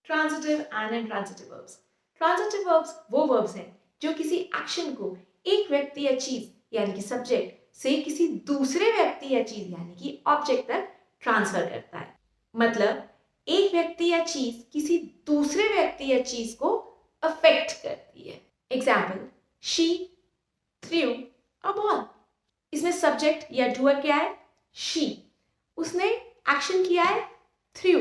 Transitive and intransitive verbs. Transitive verbs वो verbs हैं जो किसी एक्शन को एक व्यक्ति या चीज यानी कि सब्जेक्ट से किसी दूसरे व्यक्ति या चीज यानी कि ऑब्जेक्ट तक ट्रांसफर करता है। मतलब एक व्यक्ति या चीज किसी दूसरे व्यक्ति या चीज को अफेक्ट करती है। Example, she through a ball. इसमें सब्जेक्ट या डूअर क्या है? शी। उसने एक्शन किया है थ्रू।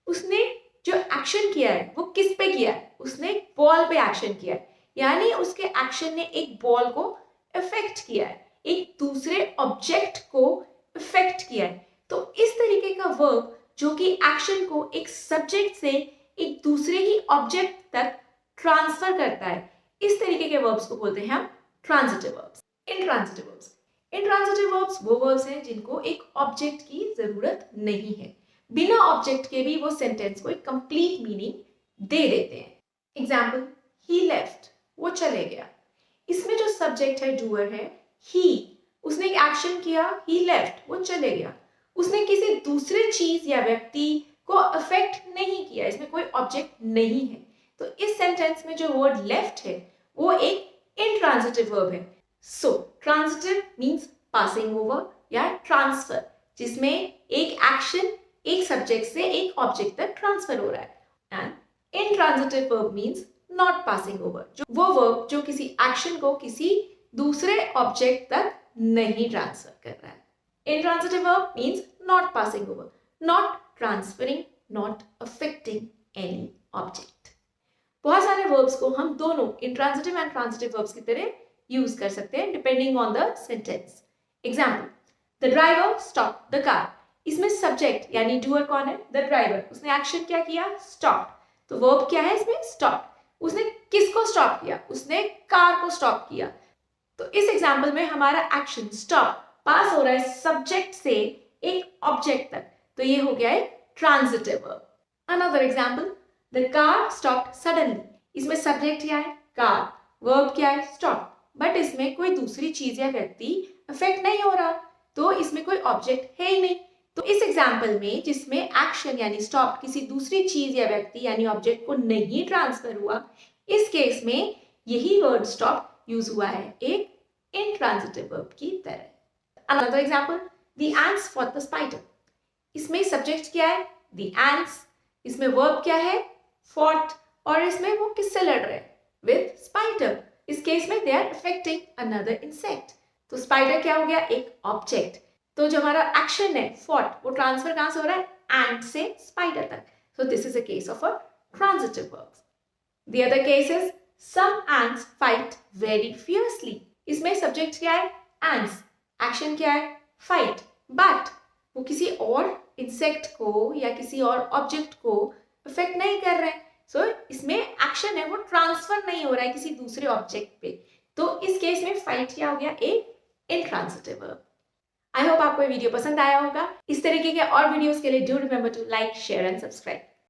उसने जो एक्शन किया है वो किस पे किया है? उसने बॉल पे एक्शन किया है, यानी उसके एक्शन ने एक बॉल को इफेक्ट किया है, एक दूसरे ऑब्जेक्ट को इफेक्ट किया है। तो इस तरीके का वर्ब जो कि एक्शन को एक सब्जेक्ट से एक दूसरे ही ऑब्जेक्ट तक ट्रांसफर करता है, इस तरीके के वर्ब्स को बोलते हैं हम transitive verbs. Intransitive verbs. Intransitive verbs वो वर्ब्स हैं जिनको एक ऑब्जेक्ट की जरूरत नहीं है, बिना ऑब्जेक्ट के भी वो सेंटेंस को एक कंप्लीट मीनिंग दे देते हैं। एग्जाम्पल, ही लेफ्ट, वो चले गया। इसमें जो सब्जेक्ट है डूअर है ही, उसने एक एक्शन किया, ही लेफ्ट, वो चले गया। उसने किसी दूसरे चीज या व्यक्ति को अफेक्ट नहीं किया, इसमें कोई ऑब्जेक्ट नहीं है। तो इस सेंटेंस में जो वर्ड लेफ्ट है वो एक इंट्रांजिटिव वर्ब है। सो ट्रांजिटिव मीन्स पासिंग ओवर या ट्रांसफर, जिसमें एक एक्शन एक सब्जेक्ट से एक ऑब्जेक्ट तक ट्रांसफर हो रहा है। And intransitive verb means not passing over, जो वो वर्ब जो किसी एक्शन को किसी दूसरे ऑब्जेक्ट तक नहीं ट्रांसफर कर रहा है। Intransitive verb means not passing over, not transferring, not affecting any object. बहुत सारे वर्ब्स को हम दोनों इंट्रांजिटिव एंड ट्रांजिटिव वर्ब्स की तरह यूज कर सकते हैं depending on the sentence. Example, the driver stop the car. इसमें सब्जेक्ट यानी डूअर कौन है? The driver. उसने एक्शन क्या किया? स्टॉप। तो वर्ब क्या है इसमें? स्टॉप। उसने किसको स्टॉप किया? उसने कार को स्टॉप किया। तो इस एग्जाम्पल में हमारा एक्शन स्टॉप पास हो रहा है सब्जेक्ट से एक ऑब्जेक्ट तक, तो ये हो गया है transitive verb. Another example, the car stopped suddenly. इसमें सब्जेक्ट क्या है? कार। वर्ब क्या है? स्टॉप। बट इसमें कोई दूसरी चीज या व्यक्ति अफेक्ट नहीं हो रहा, तो इसमें कोई ऑब्जेक्ट है ही नहीं। तो इस एग्जाम्पल में जिसमें एक्शन यानी स्टॉप किसी दूसरी चीज या व्यक्ति यानी ऑब्जेक्ट को नहीं ट्रांसफर हुआ, इस केस में यही वर्ड स्टॉप यूज हुआ है एक इंट्रांजिटिव वर्ब की तरह। Another example, the ants fought the spider. इसमें सब्जेक्ट क्या है? The ants. इसमें वर्ब क्या है? फॉट। और इसमें वो किससे लड़ रहे हैं? With spider. इस केस में they are affecting another insect. तो स्पाइडर क्या हो गया? एक ऑब्जेक्ट। तो जो हमारा एक्शन है फॉट, वो ट्रांसफर कहां से हो रहा है? एंट से स्पाइडर तक। So this is a case of a transitive verb. The other case is some ants fight very fiercely. इसमें सब्जेक्ट क्या है? एंट्स। एक्शन क्या है? फाइट। बट वो किसी और इंसेक्ट को या किसी और ऑब्जेक्ट को अफेक्ट नहीं कर रहे हैं। सो इसमें एक्शन है वो ट्रांसफर नहीं हो रहा है किसी दूसरे ऑब्जेक्ट पे। तो इस केस में फाइट क्या हो गया? एक इंट्रांजिटिव वर्ब। आई होप आपको ये वीडियो पसंद आया होगा। इस तरीके के और वीडियोस के लिए do remember to like, share and subscribe.